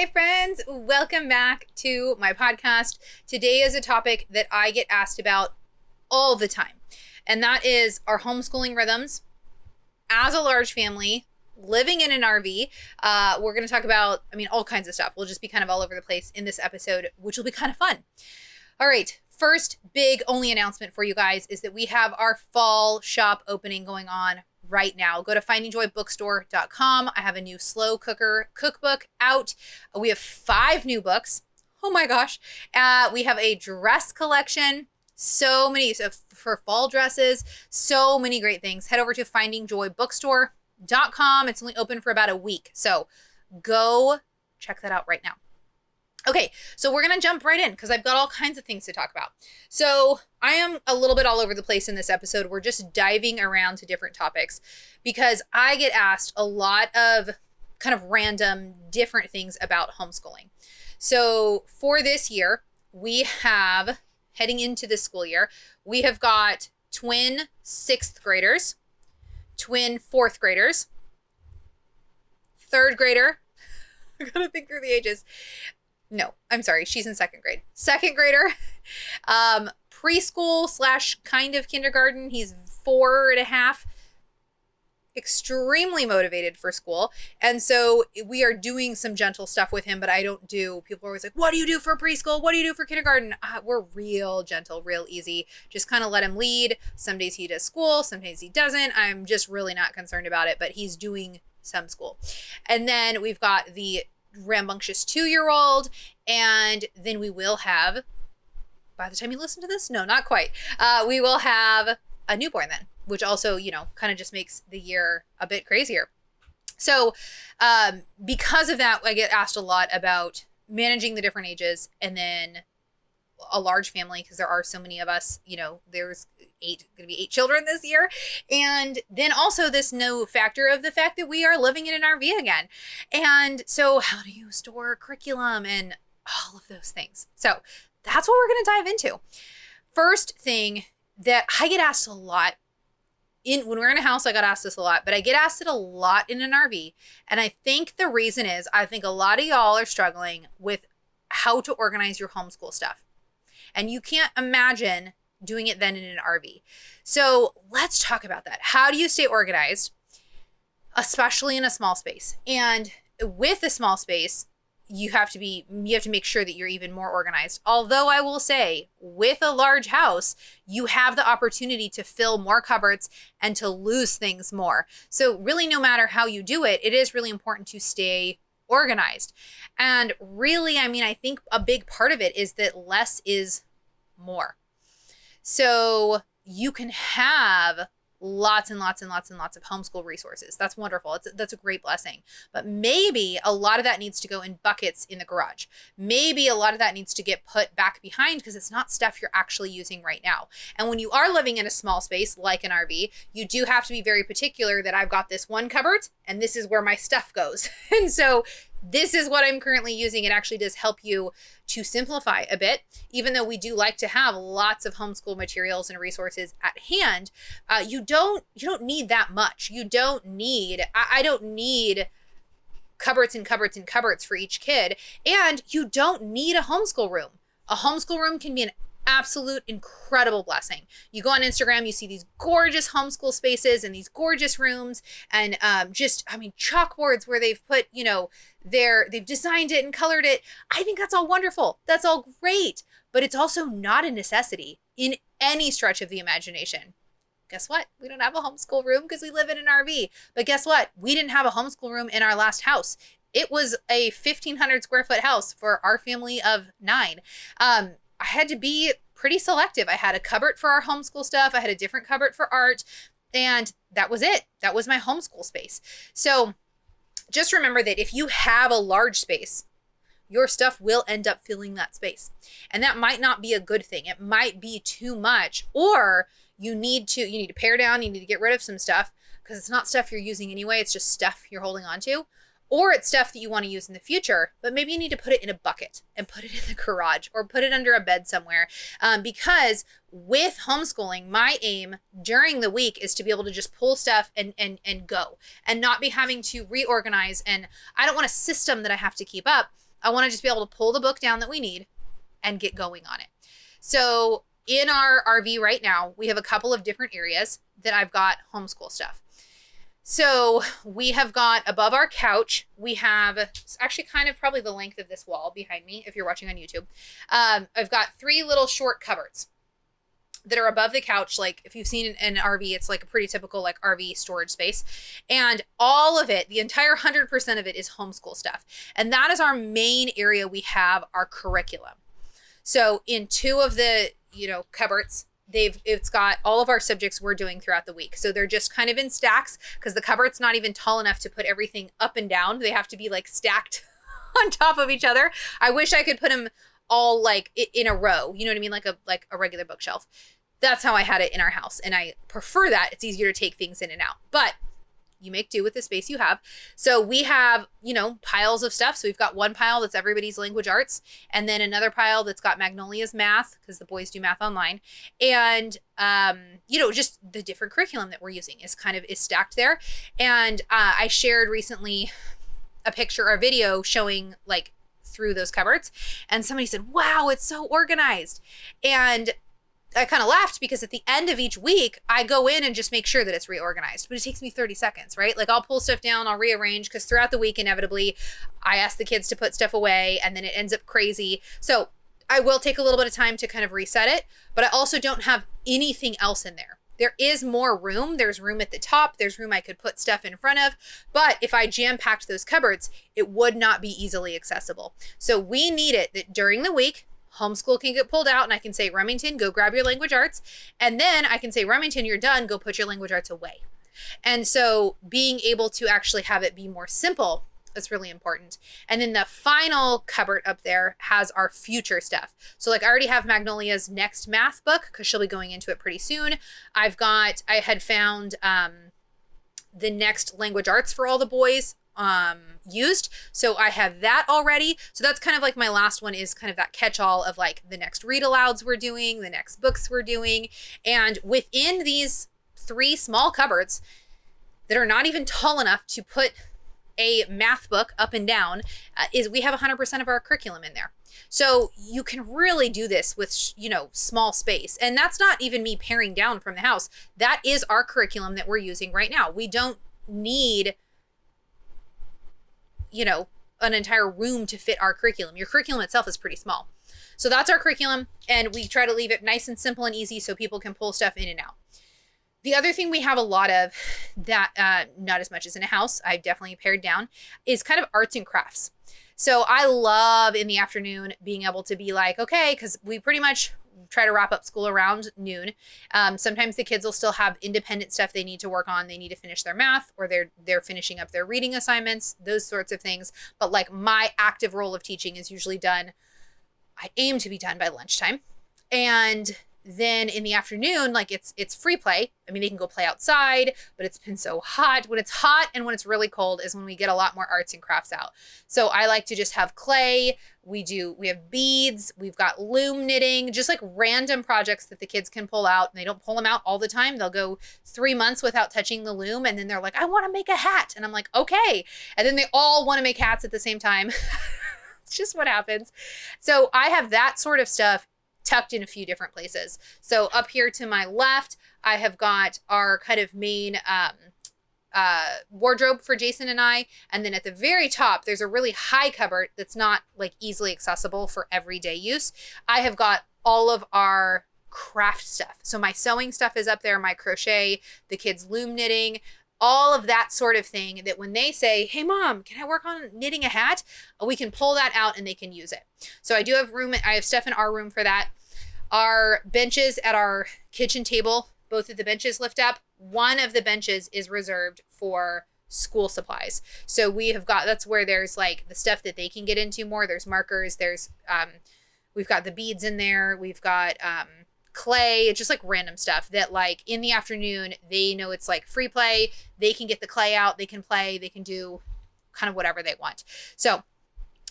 Hey friends, welcome back to my podcast. Today is a topic that I get asked about all the time, and that is our homeschooling rhythms as a large family, living in an RV. We're going to talk about, all kinds of stuff. We'll just be kind of all over the place in this episode, which will be kind of fun. All right, first big only announcement for you guys is that we have our fall shop opening going on right now. Go to findingjoybookstore.com. I have a new slow cooker cookbook out. We have 5 new books. Oh my gosh. We have a dress collection. So for fall dresses, so many great things. Head over to findingjoybookstore.com. It's only open for about a week. So go check that out right now. Okay, so we're going to jump right in because I've got all kinds of things to talk about. So I am a little bit all over the place in this episode. We're just diving around to different topics because I get asked a lot of kind of random different things about homeschooling. So for this year, we have, heading into this school year, we have got twin 6th graders, twin 4th graders, 3rd grader. I gotta think through the ages. No, I'm sorry. She's in 2nd grade. 2nd grader, preschool / kind of kindergarten. He's 4.5, extremely motivated for school. And so we are doing some gentle stuff with him, but people are always like, what do you do for preschool? What do you do for kindergarten? We're real gentle, real easy. Just kind of let him lead. Some days he does school, some days he doesn't. I'm just really not concerned about it, but he's doing some school. And then we've got the rambunctious 2-year-old, and then we will have, by the time you listen to this, no, not quite, we will have a newborn then, which also, kind of just makes the year a bit crazier. So because of that, I get asked a lot about managing the different ages, and then a large family, because there are so many of us, there's going to be 8 children this year. And then also this new factor of the fact that we are living in an RV again. And so how do you store curriculum and all of those things? So that's what we're going to dive into. First thing that I get asked a lot when we're in a house, I got asked this a lot, but I get asked it a lot in an RV. And I think the reason is, I think a lot of y'all are struggling with how to organize your homeschool stuff. And you can't imagine doing it then in an RV. So let's talk about that. How do you stay organized, especially in a small space? And with a small space, you have to make sure that you're even more organized. Although I will say, with a large house, you have the opportunity to fill more cupboards and to lose things more. So really, no matter how you do it, it is really important to stay organized. And really, I think a big part of it is that less is more. So you can have lots and lots and lots and lots of homeschool resources. That's wonderful. That's a great blessing. But maybe a lot of that needs to go in buckets in the garage. Maybe a lot of that needs to get put back behind because it's not stuff you're actually using right now. And when you are living in a small space like an RV, you do have to be very particular that I've got this one cupboard and this is where my stuff goes. And so this is what I'm currently using. It actually does help you to simplify a bit, even though we do like to have lots of homeschool materials and resources at hand. You don't need that much. You don't need, I don't need cupboards and cupboards and cupboards for each kid. And you don't need a homeschool room. A homeschool room can be an absolute incredible blessing. You go on Instagram, you see these gorgeous homeschool spaces and these gorgeous rooms and chalkboards where they've put, they've designed it and colored it. I think that's all wonderful. That's all great, but it's also not a necessity in any stretch of the imagination. Guess what? We don't have a homeschool room because we live in an RV. But guess what? We didn't have a homeschool room in our last house. It was a 1,500 square foot house for our family of 9. I had to be pretty selective. I had a cupboard for our homeschool stuff. I had a different cupboard for art, and that was it. That was my homeschool space. So just remember that if you have a large space, your stuff will end up filling that space. And that might not be a good thing. It might be too much, or you need to pare down, you need to get rid of some stuff because it's not stuff you're using anyway. It's just stuff you're holding on to. Or it's stuff that you want to use in the future, but maybe you need to put it in a bucket and put it in the garage or put it under a bed somewhere. Because with homeschooling, my aim during the week is to be able to just pull stuff and go and not be having to reorganize. And I don't want a system that I have to keep up. I want to just be able to pull the book down that we need and get going on it. So in our RV right now, we have a couple of different areas that I've got homeschool stuff. So we have got above our couch, we have, it's actually kind of probably the length of this wall behind me if you're watching on YouTube. I've got 3 little short cupboards that are above the couch. Like if you've seen an RV, it's like a pretty typical like RV storage space. And all of it, the entire 100% of it is homeschool stuff. And that is our main area we have our curriculum. So in 2 of the, cupboards, it's got all of our subjects we're doing throughout the week. So they're just kind of in stacks because the cupboard's not even tall enough to put everything up and down. They have to be like stacked on top of each other. I wish I could put them all like in a row. You know what I mean? Like a regular bookshelf. That's how I had it in our house. And I prefer that. It's easier to take things in and out. But you make do with the space you have. So we have, piles of stuff. So we've got one pile that's everybody's language arts, and then another pile that's got Magnolia's math, because the boys do math online. And, just the different curriculum that we're using is stacked there. And I shared recently a picture or video showing like through those cupboards, and somebody said, wow, it's so organized. And I kind of laughed because at the end of each week, I go in and just make sure that it's reorganized. But it takes me 30 seconds, right? Like I'll pull stuff down, I'll rearrange, because throughout the week, inevitably, I ask the kids to put stuff away and then it ends up crazy. So I will take a little bit of time to kind of reset it, but I also don't have anything else in there. There is more room. There's room at the top. There's room I could put stuff in front of. But if I jam-packed those cupboards, it would not be easily accessible. So we need it that during the week, homeschool can get pulled out and I can say, Remington, go grab your language arts. And then I can say, Remington, you're done. Go put your language arts away. And so being able to actually have it be more simple is really important. And then the final cupboard up there has our future stuff. So like I already have Magnolia's next math book because she'll be going into it pretty soon. I had found the next language arts for all the boys used. So I have that already. So that's kind of like my last one is kind of that catch-all of like the next read alouds we're doing, the next books we're doing. And within these 3 small cupboards that are not even tall enough to put a math book up and down, is we have 100% of our curriculum in there. So you can really do this with, small space. And that's not even me paring down from the house. That is our curriculum that we're using right now. We don't need an entire room to fit our curriculum. Your curriculum itself is pretty small. So that's our curriculum, and we try to leave it nice and simple and easy so people can pull stuff in and out. The other thing we have a lot of that, not as much as in a house, I've definitely pared down, is kind of arts and crafts. So I love in the afternoon being able to be like, okay, because we pretty much try to wrap up school around noon. Sometimes the kids will still have independent stuff they need to work on. They need to finish their math, or they're finishing up their reading assignments, those sorts of things. But like my active role of teaching is usually done, I aim to be done by lunchtime. And then in the afternoon, like it's free play. I mean, they can go play outside, but it's been so hot. When it's hot and when it's really cold is when we get a lot more arts and crafts out. So I like to just have clay. We have beads. We've got loom knitting, just like random projects that the kids can pull out. And they don't pull them out all the time. They'll go 3 months without touching the loom. And then they're like, I want to make a hat. And I'm like, okay. And then they all want to make hats at the same time. It's just what happens. So I have that sort of stuff tucked in a few different places. So up here to my left, I have got our kind of main wardrobe for Jason and I. And then at the very top, there's a really high cupboard that's not like easily accessible for everyday use. I have got all of our craft stuff. So my sewing stuff is up there, my crochet, the kids' loom knitting, all of that sort of thing that when they say, hey mom, can I work on knitting a hat? We can pull that out and they can use it. So I do have room. I have stuff in our room for that. Our benches at our kitchen table, both of the benches lift up. One of the benches is reserved for school supplies. So we have got, that's where there's like the stuff that they can get into more. There's markers. There's, we've got the beads in there. We've got, clay, just like random stuff that like in the afternoon, they know it's like free play. They can get the clay out, they can play, they can do kind of whatever they want. So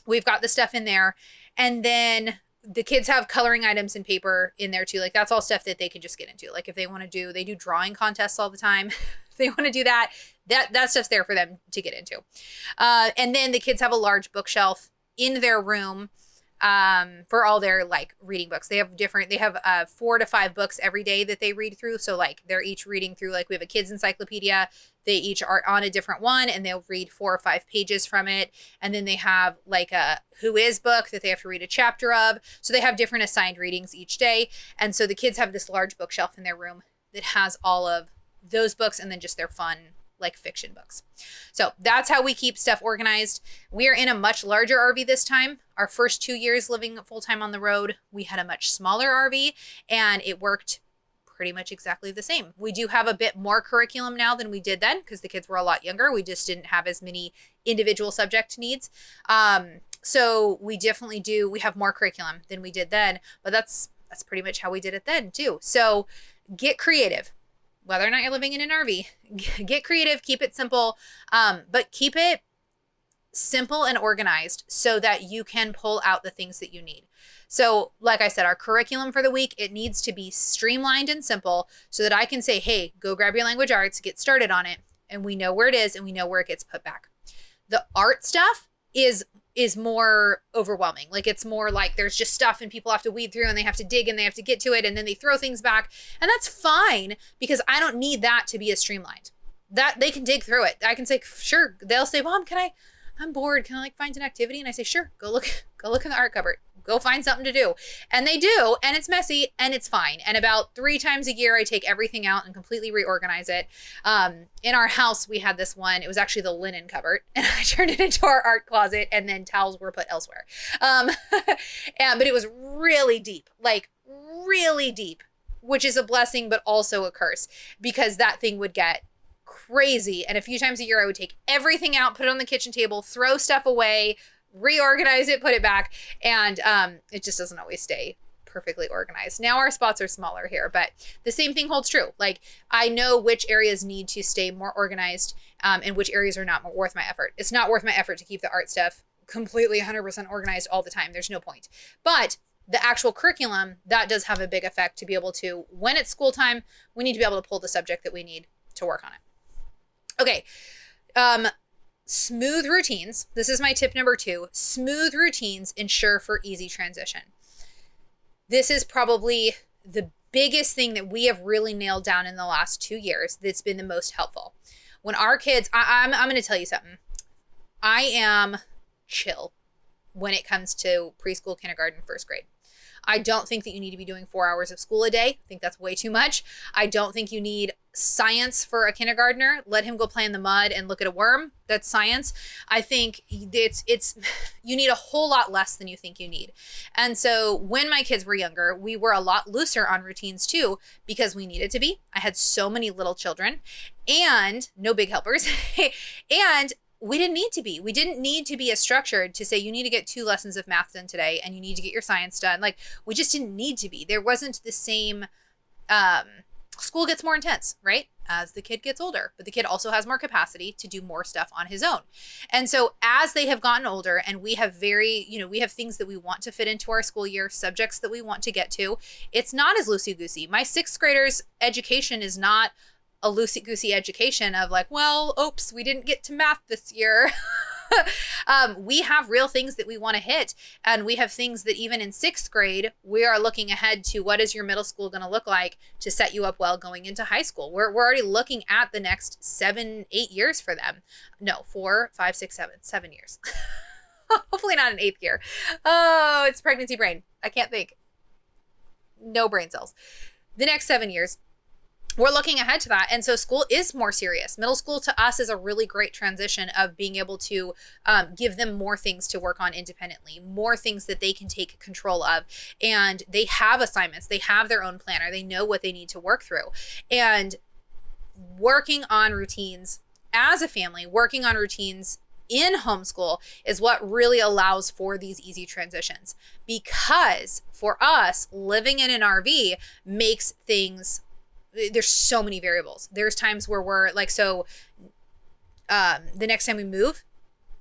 we've got the stuff in there. And then the kids have coloring items and paper in there too. Like that's all stuff that they can just get into. Like if they want to do, they do drawing contests all the time. If they want to do that stuff's there for them to get into. And then the kids have a large bookshelf in their room for all their like reading books. They have 4 to 5 books every day that they read through. So like they're each reading through, like we have a kids encyclopedia. They each are on a different one and they'll read 4 or 5 pages from it. And then they have like a Who Is book that they have to read a chapter of. So they have different assigned readings each day. And so the kids have this large bookshelf in their room that has all of those books and then just their fun like fiction books. So that's how we keep stuff organized. We are in a much larger RV this time. Our first 2 years living full-time on the road, we had a much smaller RV and it worked pretty much exactly the same. We do have a bit more curriculum now than we did then because the kids were a lot younger. We just didn't have as many individual subject needs. So we definitely do. We have more curriculum than we did then, but that's pretty much how we did it then too. So get creative. Whether or not you're living in an RV, get creative, keep it simple, but keep it simple and organized so that you can pull out the things that you need. So like I said, our curriculum for the week, it needs to be streamlined and simple so that I can say, hey, go grab your language arts, get started on it. And we know where it is and we know where it gets put back. The art stuff is more overwhelming. Like it's more like there's just stuff and people have to weed through and they have to dig and they have to get to it and then they throw things back. And that's fine because I don't need that to be as streamlined. That they can dig through it. I can say, sure. They'll say, Mom, I'm bored. Can I like find an activity? And I say, sure, go look in the art cupboard. Go find something to do. And they do, and it's messy and it's fine. And about 3 times a year, I take everything out and completely reorganize it. In our house, we had this one. It was actually the linen cupboard, and I turned it into our art closet, and then towels were put elsewhere. But it was really deep, like really deep, which is a blessing, but also a curse because that thing would get crazy. And a few times a year, I would take everything out, put it on the kitchen table, throw stuff away, reorganize it, put it back, and it just doesn't always stay perfectly organized. Now our spots are smaller here, but the same thing holds true. Like I know which areas need to stay more organized and which areas are not worth my effort. It's not worth my effort to keep the art stuff completely 100% organized all the time. There's no point. But the actual curriculum, that does have a big effect to be able to, when it's school time, we need to be able to pull the subject that we need to work on it. Okay. Smooth routines. This is my tip number 2. Smooth routines ensure for easy transition. This is probably the biggest thing that we have really nailed down in the last 2 years that's been the most helpful. When our kids, I'm going to tell you something. I am chill when it comes to preschool, kindergarten, first grade. I don't think that you need to be doing 4 hours of school a day. I think that's way too much. I don't think you need science for a kindergartner. Let him go play in the mud and look at a worm. That's science. I think it's you need a whole lot less than you think you need. And so when my kids were younger, we were a lot looser on routines too, because we needed to be. I had so many little children and no big helpers. And we didn't need to be. We didn't need to be as structured to say you need to get 2 lessons of math done today and you need to get your science done. Like we just didn't need to be. There wasn't the same, school gets more intense, right? As the kid gets older, but the kid also has more capacity to do more stuff on his own. And so as they have gotten older and we have we have things that we want to fit into our school year, subjects that we want to get to, it's not as loosey-goosey. My 6th graders' education is not a loosey-goosey education of like, well, oops, we didn't get to math this year. We have real things that we want to hit. And we have things that even in 6th grade, we are looking ahead to what is your middle school going to look like to set you up well going into high school. We're already looking at the next 7, 8 years for them. No, 4, 5, 6, 7 years. Hopefully not an 8th year. Oh, it's pregnancy brain. I can't think. No brain cells. The next 7 years. We're looking ahead to that. And so school is more serious. Middle school to us is a really great transition of being able to give them more things to work on independently, more things that they can take control of. And they have assignments. They have their own planner. They know what they need to work through. And working on routines as a family, working on routines in homeschool is what really allows for these easy transitions. Because for us, living in an RV makes things, there's so many variables. There's times where we're like, the next time we move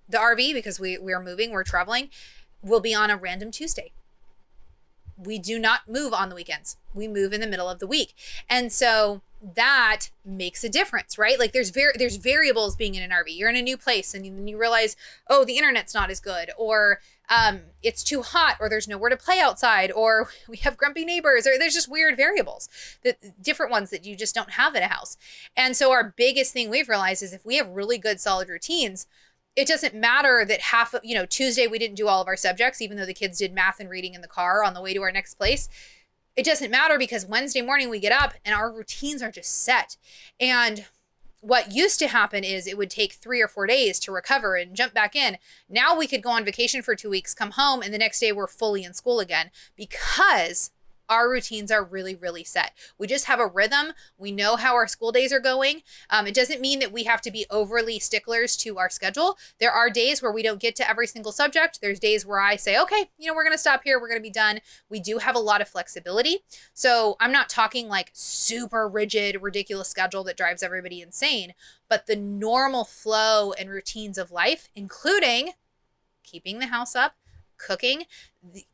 the RV, because we are moving, we're traveling, we'll be on a random Tuesday. We do not move on the weekends. We move in the middle of the week. And so that makes a difference, right? Like there's variables being in an RV. You're in a new place and you realize, oh, the internet's not as good, or it's too hot, or there's nowhere to play outside, or we have grumpy neighbors, or there's just weird variables, different ones that you just don't have in a house. And so our biggest thing we've realized is if we have really good solid routines, it doesn't matter that half of, Tuesday we didn't do all of our subjects, even though the kids did math and reading in the car on the way to our next place. It doesn't matter because Wednesday morning we get up and our routines are just set. And what used to happen is it would take 3 or 4 days to recover and jump back in. Now we could go on vacation for 2 weeks, come home, and the next day we're fully in school again because our routines are really, really set. We just have a rhythm. We know how our school days are going. It doesn't mean that we have to be overly sticklers to our schedule. There are days where we don't get to every single subject. There's days where I say, okay, we're going to stop here. We're going to be done. We do have a lot of flexibility. So I'm not talking like super rigid, ridiculous schedule that drives everybody insane, but the normal flow and routines of life, including keeping the house up, cooking,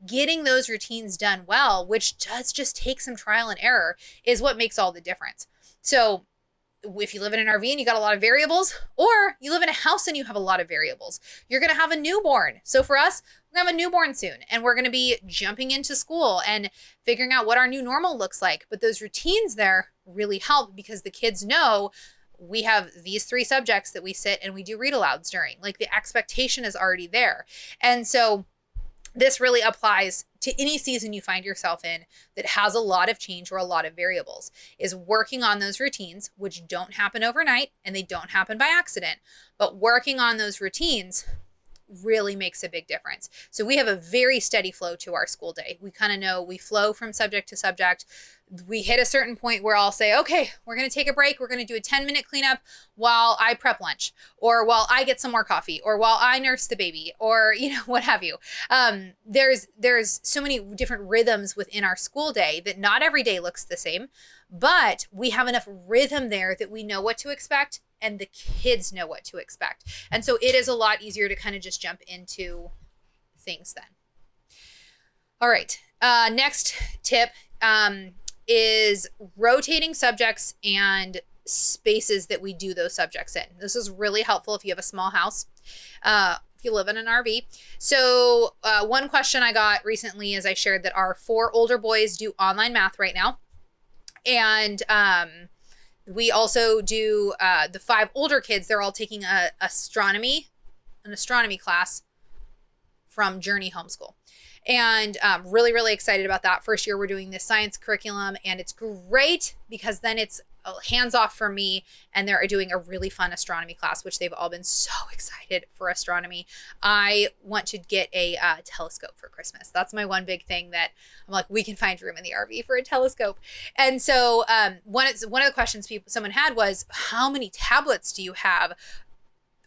getting those routines done well, which does just take some trial and error, is what makes all the difference. So if you live in an RV and you got a lot of variables, or you live in a house and you have a lot of variables, you're going to have a newborn. So for us, we're going to have a newborn soon, and we're going to be jumping into school and figuring out what our new normal looks like. But those routines there really help because the kids know we have these 3 subjects that we sit and we do read alouds during. Like the expectation is already there. And so this really applies to any season you find yourself in that has a lot of change or a lot of variables, is working on those routines, which don't happen overnight and they don't happen by accident, but working on those routines really makes a big difference. So we have a very steady flow to our school day. We kind of know we flow from subject to subject. We hit a certain point where I'll say, okay, we're going to take a break. We're going to do a 10-minute cleanup while I prep lunch, or while I get some more coffee, or while I nurse the baby, or, what have you. There's so many different rhythms within our school day that not every day looks the same, but we have enough rhythm there that we know what to expect and the kids know what to expect. And so it is a lot easier to kind of just jump into things then. All right. Next tip, is rotating subjects and spaces that we do those subjects in. This is really helpful if you have a small house, if you live in an RV. So one question I got recently is I shared that our 4 older boys do online math right now. And we also do the 5 older kids. They're all taking an astronomy class from Jami Homeschool. And really, really excited about that. First year, we're doing this science curriculum, and it's great because then it's hands off for me, and they're doing a really fun astronomy class, which they've all been so excited for astronomy. I want to get a telescope for Christmas. That's my one big thing that I'm like, we can find room in the RV for a telescope. And so one of the questions someone had was, how many tablets do you have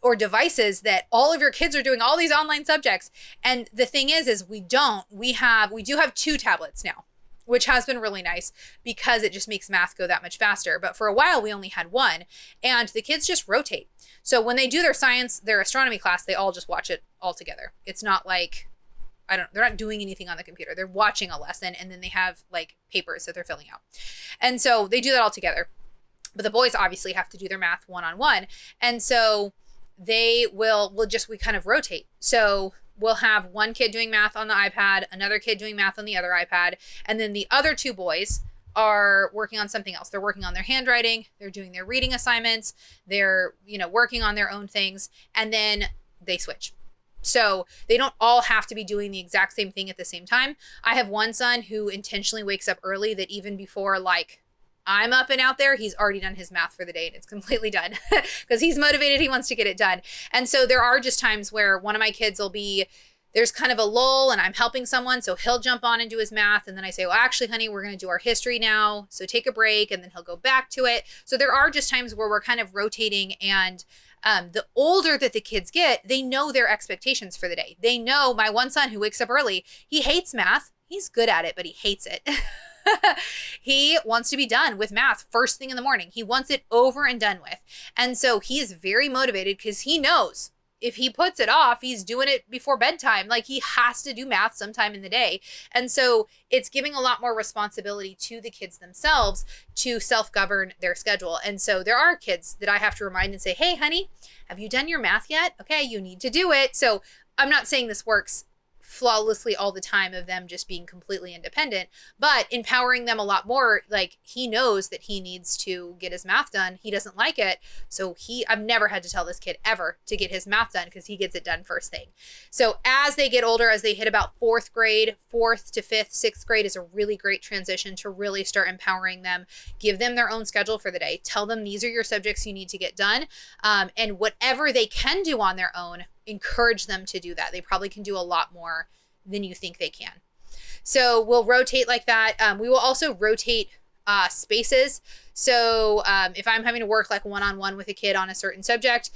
or devices that all of your kids are doing all these online subjects? And the thing is we do have 2 tablets now, which has been really nice because it just makes math go that much faster. But for a while we only had 1, and the kids just rotate. So when they do their astronomy class, they all just watch it all together. It's not like, they're not doing anything on the computer. They're watching a lesson, and then they have like papers that they're filling out. And so they do that all together. But the boys obviously have to do their math one-on-one. And so we kind of rotate. So we'll have one kid doing math on the iPad, another kid doing math on the other iPad, and then the other 2 boys are working on something else. They're working on their handwriting, they're doing their reading assignments, they're, working on their own things, and then they switch. So they don't all have to be doing the exact same thing at the same time. I have one son who intentionally wakes up early, that even before I'm up and out there, he's already done his math for the day, and it's completely done because he's motivated. He wants to get it done. And so there are just times where one of my kids there's kind of a lull and I'm helping someone. So he'll jump on and do his math. And then I say, well, actually, honey, we're going to do our history now. So take a break, and then he'll go back to it. So there are just times where we're kind of rotating, and the older that the kids get, they know their expectations for the day. They know my one son who wakes up early, he hates math. He's good at it, but he hates it. He wants to be done with math first thing in the morning. He wants it over and done with. And so he is very motivated because he knows if he puts it off, he's doing it before bedtime. Like, he has to do math sometime in the day. And so it's giving a lot more responsibility to the kids themselves to self-govern their schedule. And so there are kids that I have to remind and say, hey, honey, have you done your math yet? Okay, you need to do it. So I'm not saying this works flawlessly all the time of them just being completely independent, but empowering them a lot more. Like, he knows that he needs to get his math done. He doesn't like it. So I've never had to tell this kid ever to get his math done because he gets it done first thing. So as they get older, as they hit about fourth grade, fourth to fifth, sixth grade is a really great transition to really start empowering them. Give them their own schedule for the day. Tell them these are your subjects you need to get done. And whatever they can do on their own, encourage them to do that. They probably can do a lot more than you think they can. So we'll rotate like that. We will also rotate spaces. So if I'm having to work like one-on-one with a kid on a certain subject,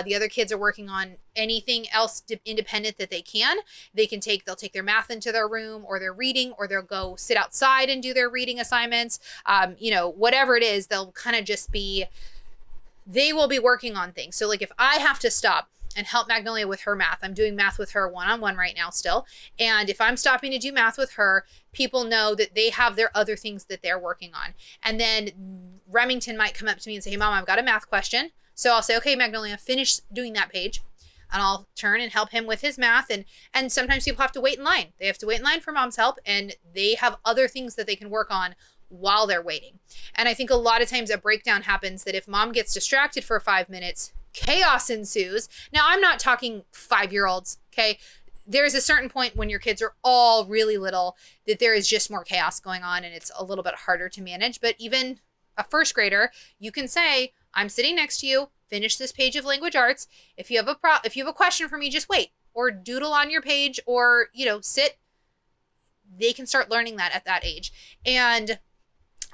the other kids are working on anything else independent that they can. They'll take their math into their room, or their reading, or they'll go sit outside and do their reading assignments. Whatever it is, they'll kind of just they will be working on things. So like if I have to stop and help Magnolia with her math, I'm doing math with her one-on-one right now still. And if I'm stopping to do math with her, people know that they have their other things that they're working on. And then Remington might come up to me and say, hey, Mom, I've got a math question. So I'll say, okay, Magnolia, finish doing that page. And I'll turn and help him with his math. And sometimes people have to wait in line. They have to wait in line for Mom's help, and they have other things that they can work on while they're waiting. And I think a lot of times a breakdown happens that if Mom gets distracted for 5 minutes, chaos ensues. Now, I'm not talking 5-year-olds, okay? There's a certain point when your kids are all really little that there is just more chaos going on, and it's a little bit harder to manage. But even a first grader, you can say, I'm sitting next to you, finish this page of language arts. If you have a question for me, just wait, or doodle on your page, or, sit. They can start learning that at that age. And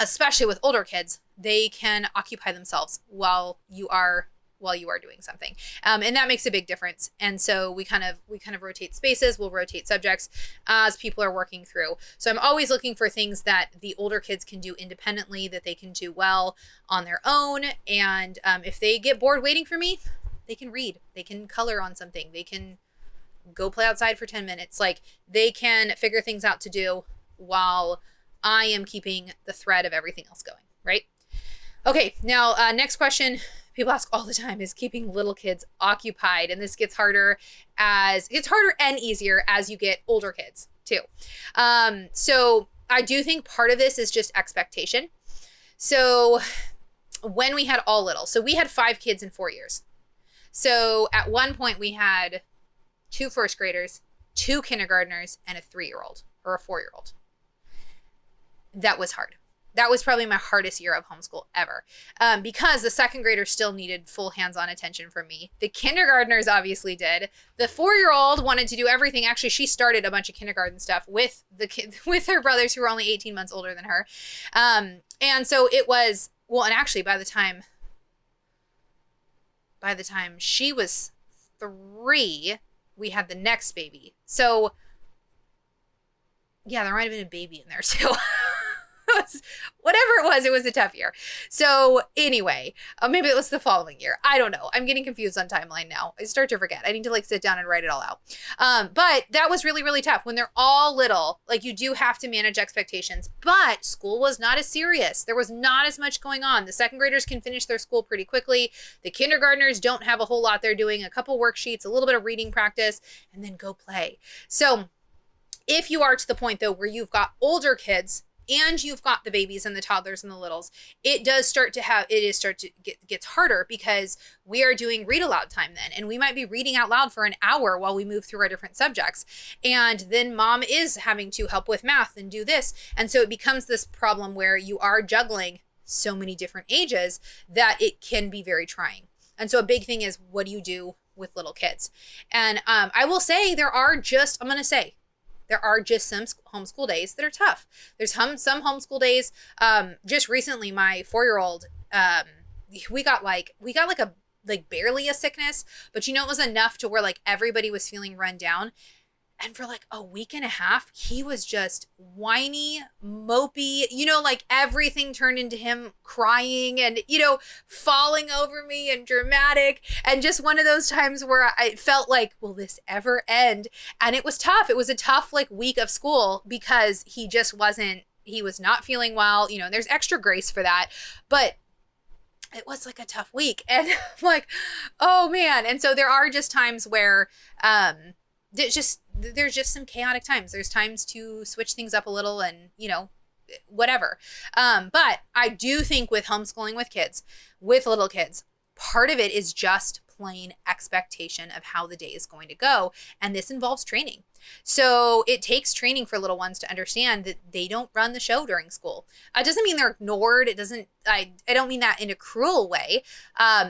especially with older kids, they can occupy themselves while you are doing something. And that makes a big difference. And so we kind of rotate spaces, we'll rotate subjects as people are working through. So I'm always looking for things that the older kids can do independently, that they can do well on their own. And if they get bored waiting for me, they can read, they can color on something, they can go play outside for 10 minutes. Like, they can figure things out to do while I am keeping the thread of everything else going, right? Okay, now next question people ask all the time is keeping little kids occupied. And this gets harder and easier as you get older kids too. So I do think part of this is just expectation. So when we had all little, so we had 5 kids in 4 years. So at one point we had 2 first graders, 2 kindergartners, and a 3-year-old or a 4-year-old. That was hard. That was probably my hardest year of homeschool ever, because the second graders still needed full hands-on attention from me. The kindergartners obviously did. The 4-year-old wanted to do everything. Actually, she started a bunch of kindergarten stuff with with her brothers who were only 18 months older than her. And so it was, and actually by the time she was 3, we had the next baby. So yeah, there might have been a baby in there too. Whatever it was a tough year. So anyway, maybe it was the following year. I don't know. I'm getting confused on timeline now. I start to forget. I need to sit down and write it all out. But that was really, really tough when they're all little. Like, you do have to manage expectations, but school was not as serious. There was not as much going on. The second graders can finish their school pretty quickly. The kindergartners don't have a whole lot they're doing, a couple worksheets, a little bit of reading practice, and then go play. So if you are to the point though, where you've got older kids and you've got the babies and the toddlers and the littles, it gets harder, because we are doing read aloud time then. And we might be reading out loud for an hour while we move through our different subjects. And then Mom is having to help with math and do this. And so it becomes this problem where you are juggling so many different ages that it can be very trying. And so a big thing is, what do you do with little kids? And I will say there are just some homeschool days that are tough. There's some homeschool days. Just recently, my 4-year-old, we got barely a sickness, but it was enough to where everybody was feeling run down. And for a week and a half, he was just whiny, mopey, everything turned into him crying and, falling over me and dramatic. And just one of those times where I felt like, will this ever end? And it was tough. It was a tough week of school, because he was not feeling well, there's extra grace for that. But it was a tough week. And I'm like, oh man. And so there are just times where, there's just some chaotic times. There's times to switch things up a little and, whatever. But I do think with homeschooling with kids, with little kids, part of it is just plain expectation of how the day is going to go. And this involves training. So it takes training for little ones to understand that they don't run the show during school. It doesn't mean they're ignored. I don't mean that in a cruel way.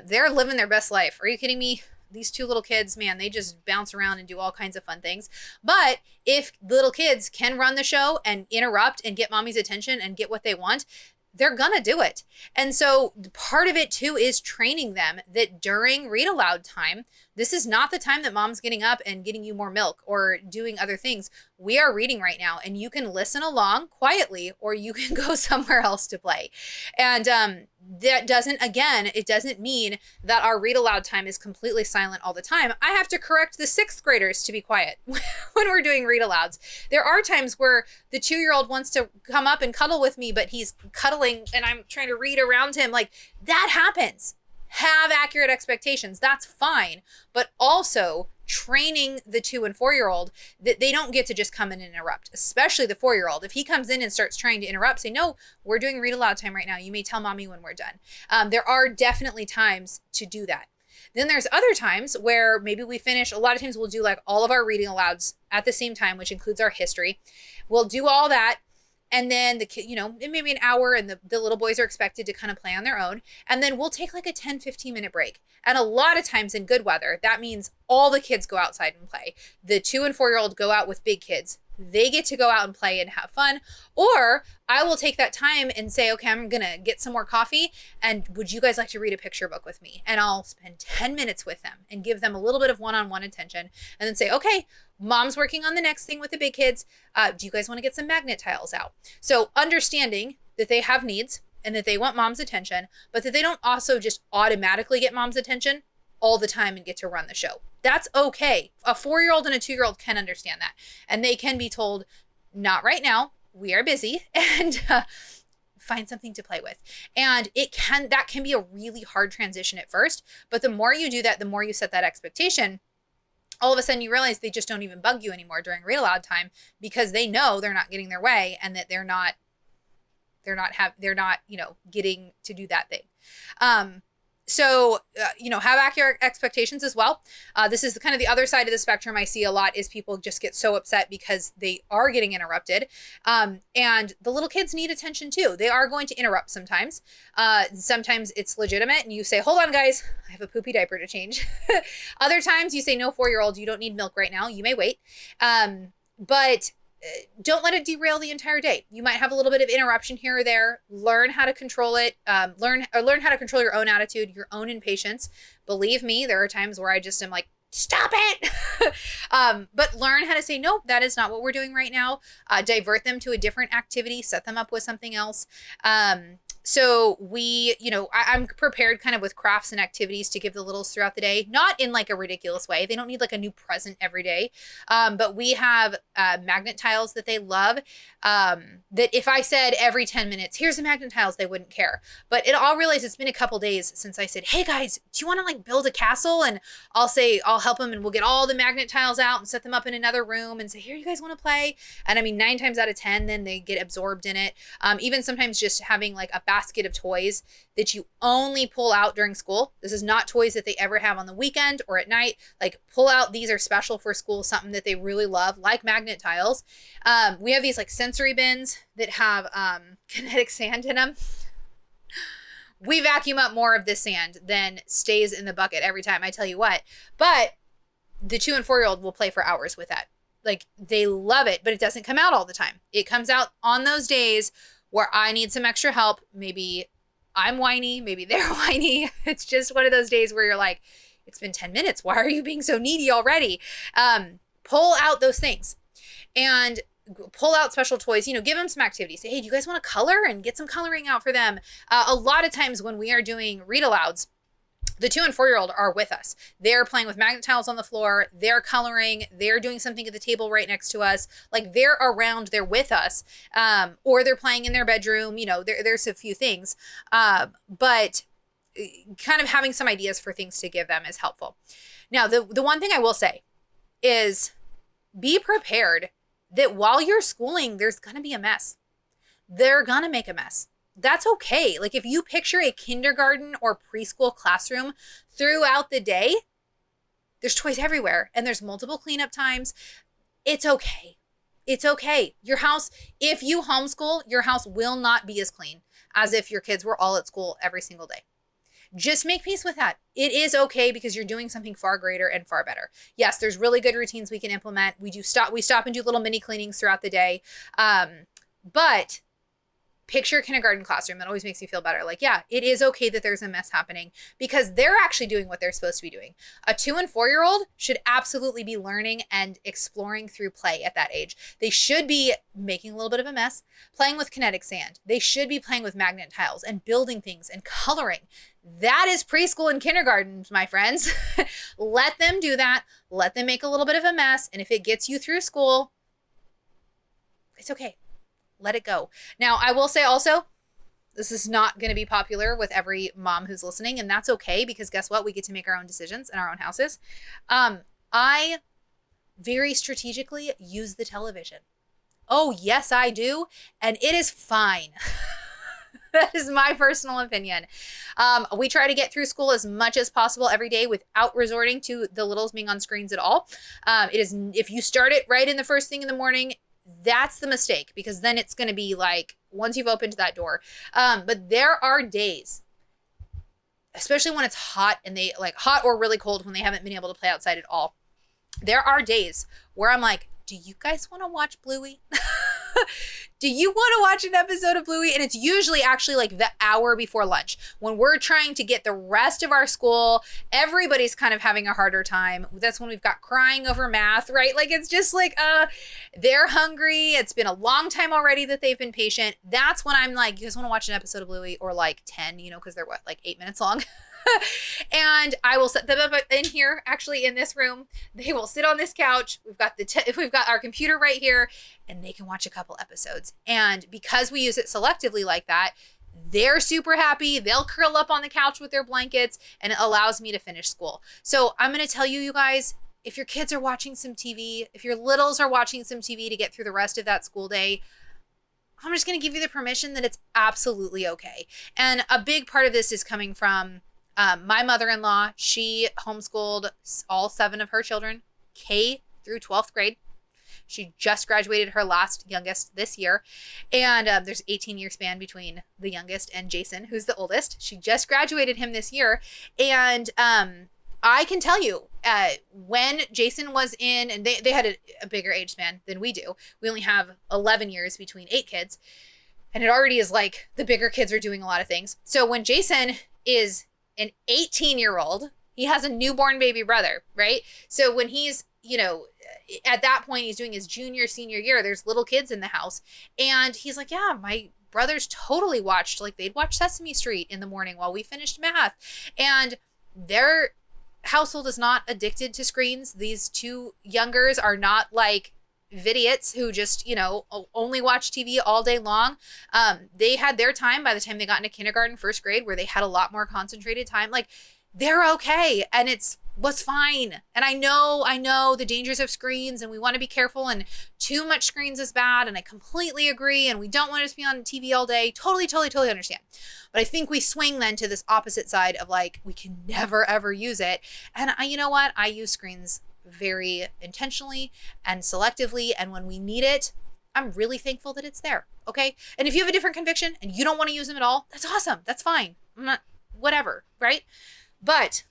They're living their best life. Are you kidding me? These two little kids, man, they just bounce around and do all kinds of fun things. But if little kids can run the show and interrupt and get mommy's attention and get what they want, they're gonna do it. And so part of it too is training them that during read aloud time, this is not the time that mom's getting up and getting you more milk or doing other things. We are reading right now, and you can listen along quietly, or you can go somewhere else to play. And that it doesn't mean that our read aloud time is completely silent all the time. I have to correct the 6th graders to be quiet when we're doing read alouds. There are times where the 2-year-old wants to come up and cuddle with me, but he's cuddling and I'm trying to read around him. Like, that happens. Have accurate expectations. That's fine. But also training the 2 and 4-year-old that they don't get to just come in and interrupt, especially the 4-year-old. If he comes in and starts trying to interrupt, say, no, we're doing read aloud time right now. You may tell mommy when we're done. There are definitely times to do that. Then there's other times where maybe we finish. A lot of times we'll do like all of our reading alouds at the same time, which includes our history. We'll do all that. And then the kid, maybe an hour, and the little boys are expected to kind of play on their own. And then we'll take like a 10-15 minute break. And a lot of times in good weather, that means all the kids go outside and play. The 2 and 4-year-old go out with big kids. They get to go out and play and have fun. Or I will take that time and say, okay, I'm going to get some more coffee. And would you guys like to read a picture book with me? And I'll spend 10 minutes with them and give them a little bit of one-on-one attention. And then say, okay, mom's working on the next thing with the big kids. Do you guys want to get some magnet tiles out? So understanding that they have needs and that they want mom's attention, but that they don't also just automatically get mom's attention all the time and get to run the show. That's okay. A 4-year-old and a 2-year-old can understand that. And they can be told, not right now, we are busy, and find something to play with. And that can be a really hard transition at first, but the more you do that, the more you set that expectation, all of a sudden you realize they just don't even bug you anymore during read aloud time, because they know they're not getting their way and that they're not getting to do that thing. So have accurate expectations as well. This is kind of the other side of the spectrum I see a lot, is people just get so upset because they are getting interrupted. And the little kids need attention too. They are going to interrupt sometimes. Sometimes it's legitimate and you say, hold on guys, I have a poopy diaper to change. Other times you say, no, 4-year-old, you don't need milk right now. You may wait. But don't let it derail the entire day. You might have a little bit of interruption here or there. Learn how to control it. Learn how to control your own attitude, your own impatience. Believe me, there are times where I just am like, stop it. But learn how to say, nope, that is not what we're doing right now. Divert them to a different activity, set them up with something else. So I'm prepared kind of with crafts and activities to give the littles throughout the day, not in like a ridiculous way. They don't need like a new present every day. But we have magnet tiles that they love, that if I said every 10 minutes, here's the magnet tiles, they wouldn't care. But I'll realize it's been a couple days since I said, hey guys, do you want to like build a castle? And I'll say, I'll help them and we'll get all the magnet tiles out and set them up in another room and say, here, you guys want to play? And I mean, 9 times out of 10, then they get absorbed in it. Even sometimes just having like a basket of toys that you only pull out during school. This is not toys that they ever have on the weekend or at night. Like, pull out, these are special for school, something that they really love, like magnet tiles. We have these like sensory bins that have kinetic sand in them. We vacuum up more of this sand than stays in the bucket every time, I tell you what. But the 2 and 4-year-old will play for hours with that. Like, they love it, but it doesn't come out all the time. It comes out on those days where I need some extra help. Maybe I'm whiny, maybe they're whiny. It's just one of those days where you're like, it's been 10 minutes. Why are you being so needy already? Pull out those things and pull out special toys, give them some activities. Say, hey, do you guys want to color? And get some coloring out for them. A lot of times when we are doing read alouds, the 2 and 4-year-old are with us. They're playing with magnet tiles on the floor. They're coloring. They're doing something at the table right next to us. Like, they're around. They're with us. Or they're playing in their bedroom. There's a few things. But kind of having some ideas for things to give them is helpful. Now, the one thing I will say is be prepared that while you're schooling, there's going to be a mess. They're going to make a mess. That's okay. Like if you picture a kindergarten or preschool classroom throughout the day, there's toys everywhere and there's multiple cleanup times. It's okay. It's okay. Your house, if you homeschool, your house will not be as clean as if your kids were all at school every single day. Just make peace with that. It is okay because you're doing something far greater and far better. Yes, there's really good routines we can implement. We stop and do little mini cleanings throughout the day. But picture a kindergarten classroom. That always makes me feel better. Like, yeah, it is okay that there's a mess happening because they're actually doing what they're supposed to be doing. A 2 and 4-year-old should absolutely be learning and exploring through play at that age. They should be making a little bit of a mess, playing with kinetic sand. They should be playing with magnet tiles and building things and coloring. That is preschool and kindergarten, my friends. Let them do that. Let them make a little bit of a mess. And if it gets you through school, it's okay. Let it go. Now, I will say also, this is not going to be popular with every mom who's listening, and that's okay because guess what? We get to make our own decisions in our own houses. I very strategically use the television. Oh, yes, I do. And it is fine. That is my personal opinion. We try to get through school as much as possible every day without resorting to the littles being on screens at all. If you start it right in the first thing in the morning, that's the mistake because then it's going to be like once you've opened that door. But there are days, especially when it's hot and they like hot or really cold when they haven't been able to play outside at all. There are days where I'm like, do you guys want to watch Bluey? Do you want to watch an episode of Bluey? And it's usually actually like the hour before lunch when we're trying to get the rest of our school. Everybody's kind of having a harder time. That's when we've got crying over math, right? Like it's just like, they're hungry. It's been a long time already that they've been patient. That's when I'm like, you guys want to watch an episode of Bluey or like 10, because they're like 8 minutes long. And I will set them up in here, actually in this room. They will sit on this couch. We've got our computer right here and they can watch a couple episodes. And because we use it selectively like that, they're super happy. They'll curl up on the couch with their blankets and it allows me to finish school. So I'm going to tell you guys, if your kids are watching some TV, if your littles are watching some TV to get through the rest of that school day, I'm just going to give you the permission that it's absolutely okay. And a big part of this is coming from my mother-in-law. She homeschooled all 7 of her children, K through 12th grade. She just graduated her youngest this year. And there's 18-year span between the youngest and Jason, who's the oldest. She just graduated him this year. And I can tell you, when Jason was in, and they had a bigger age span than we do. We only have 11 years between 8 kids. And it already is like the bigger kids are doing a lot of things. So when Jason is an 18-year-old, he has a newborn baby brother, right? So when he's, at that point, he's doing his junior, senior year, there's little kids in the house. And he's like, yeah, my brothers totally watched, like they'd watch Sesame Street in the morning while we finished math. And their household is not addicted to screens. These 2 youngers are not like vidiots who just, only watch TV all day long. They had their time by the time they got into kindergarten, 1st grade, where they had a lot more concentrated time. Like they're okay. And was fine. And I know the dangers of screens and we want to be careful and too much screens is bad. And I completely agree. And we don't want to just be on TV all day. Totally understand. But I think we swing then to this opposite side of like, we can never, ever use it. And you know what? I use screens very intentionally and selectively. And when we need it, I'm really thankful that it's there. Okay. And if you have a different conviction and you don't want to use them at all, that's awesome. That's fine. I'm not, whatever. Right. But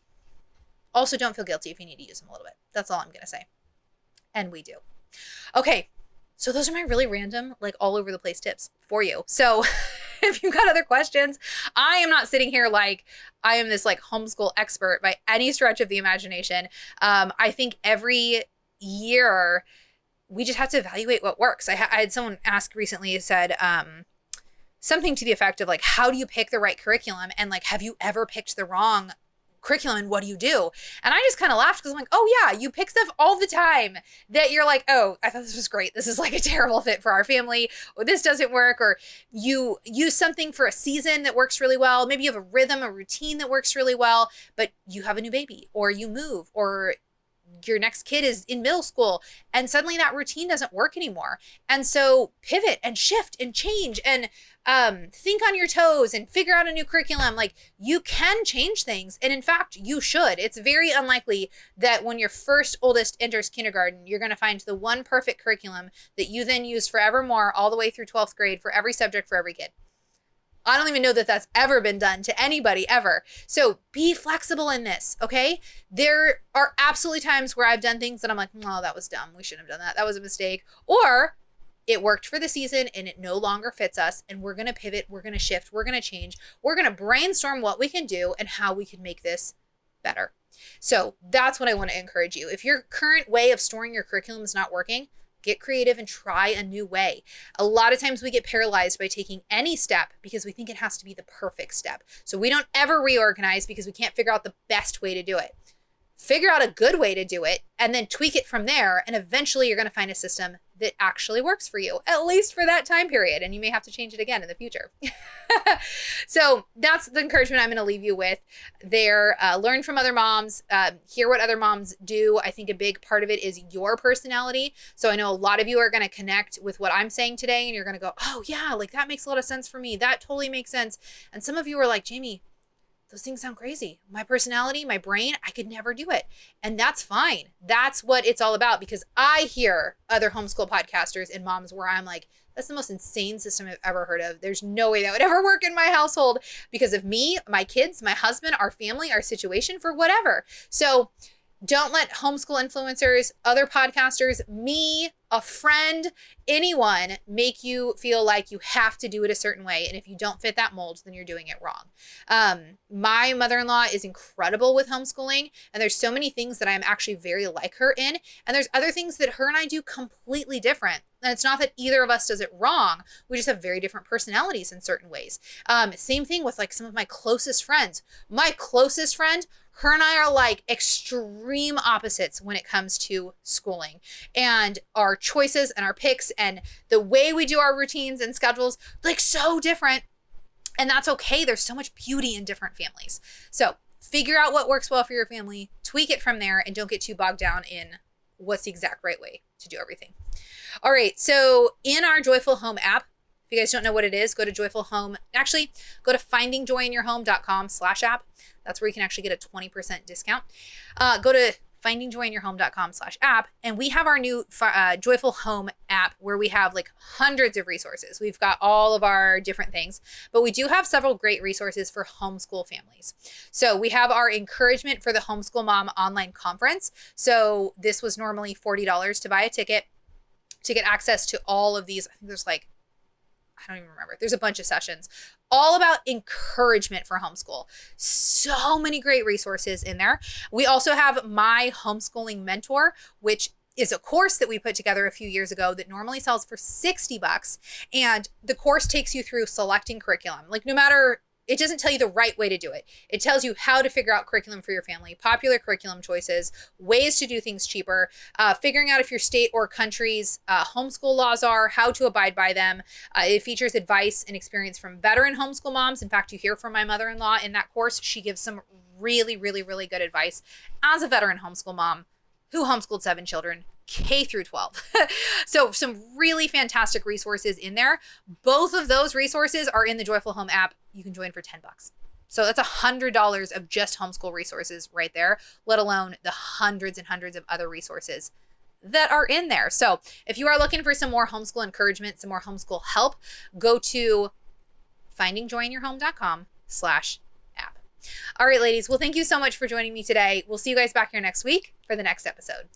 also don't feel guilty if you need to use them a little bit. That's all I'm going to say. And we do. Okay. So those are my really random, like all over the place tips for you. So if you've got other questions, I am not sitting here like I am this like homeschool expert by any stretch of the imagination. I think every year we just have to evaluate what works. I had someone ask recently who said something to the effect of like, how do you pick the right curriculum? And like, have you ever picked the wrong curriculum and what do you do? And I just kind of laughed because I'm like, oh yeah, you pick stuff all the time that you're like, oh, I thought this was great. This is like a terrible fit for our family, or this doesn't work, or you use something for a season that works really well. Maybe you have a rhythm, a routine that works really well, but you have a new baby or you move or your next kid is in middle school and suddenly that routine doesn't work anymore. And so pivot and shift and change and think on your toes and figure out a new curriculum. Like, you can change things. And in fact, you should. It's very unlikely that when your first oldest enters kindergarten, you're going to find the one perfect curriculum that you then use forevermore all the way through 12th grade for every subject for every kid. I don't even know that that's ever been done to anybody ever. So be flexible in this, okay? There are absolutely times where I've done things that I'm like, oh, that was dumb. We shouldn't have done that. That was a mistake. Or it worked for the season and it no longer fits us. And we're going to pivot. We're going to shift. We're going to change. We're going to brainstorm what we can do and how we can make this better. So that's what I want to encourage you. If your current way of storing your curriculum is not working, get creative and try a new way. A lot of times we get paralyzed by taking any step because we think it has to be the perfect step. So we don't ever reorganize because we can't figure out the best way to do it. Figure out a good way to do it and then tweak it from there. And eventually you're going to find a system that actually works for you, at least for that time period. And you may have to change it again in the future. So that's the encouragement I'm going to leave you with there. Learn from other moms, hear what other moms do. I think a big part of it is your personality. So I know a lot of you are going to connect with what I'm saying today and you're going to go, oh yeah, like that makes a lot of sense for me. That totally makes sense. And some of you are like, Jami, those things sound crazy. My personality, my brain, I could never do it. And that's fine. That's what it's all about, because I hear other homeschool podcasters and moms where I'm like, that's the most insane system I've ever heard of. There's no way that would ever work in my household because of me, my kids, my husband, our family, our situation, for whatever. So don't let homeschool influencers, other podcasters, me, a friend, anyone make you feel like you have to do it a certain way. And if you don't fit that mold, then you're doing it wrong. My mother-in-law is incredible with homeschooling, and there's so many things that I'm actually very like her in. And there's other things that her and I do completely different. And it's not that either of us does it wrong. We just have very different personalities in certain ways. Same thing with like some of my closest friends. My closest friend, her and I are like extreme opposites when it comes to schooling and our choices and our picks and the way we do our routines and schedules, like so different. And that's okay. There's so much beauty in different families. So figure out what works well for your family, tweak it from there, and don't get too bogged down in what's the exact right way to do everything. All right. So in our Joyful Home app, if you guys don't know what it is, go to Joyful Home. Actually, go to findingjoyinyourhome.com/app. That's where you can actually get a 20% discount. Go to findingjoyinyourhome.com/app. And we have our new Joyful Home app where we have like hundreds of resources. We've got all of our different things, but we do have several great resources for homeschool families. So we have our encouragement for the Homeschool Mom online conference. So this was normally $40 to buy a ticket to get access to all of these. I think there's like, I don't even remember. There's a bunch of sessions all about encouragement for homeschool. So many great resources in there. We also have My Homeschooling Mentor, which is a course that we put together a few years ago that normally sells for $60. And the course takes you through selecting curriculum. Like no matter, it doesn't tell you the right way to do it. It tells you how to figure out curriculum for your family, popular curriculum choices, ways to do things cheaper, figuring out if your state or country's homeschool laws are, how to abide by them. It features advice and experience from veteran homeschool moms. In fact, you hear from my mother-in-law in that course. She gives some really, really, really good advice as a veteran homeschool mom who homeschooled 7 children, K through 12. So some really fantastic resources in there. Both of those resources are in the Joyful Home app. You can join for $10. So that's $100 of just homeschool resources right there, let alone the hundreds and hundreds of other resources that are in there. So if you are looking for some more homeschool encouragement, some more homeschool help, go to findingjoyinyourhome.com/app. All right, ladies. Well, thank you so much for joining me today. We'll see you guys back here next week for the next episode.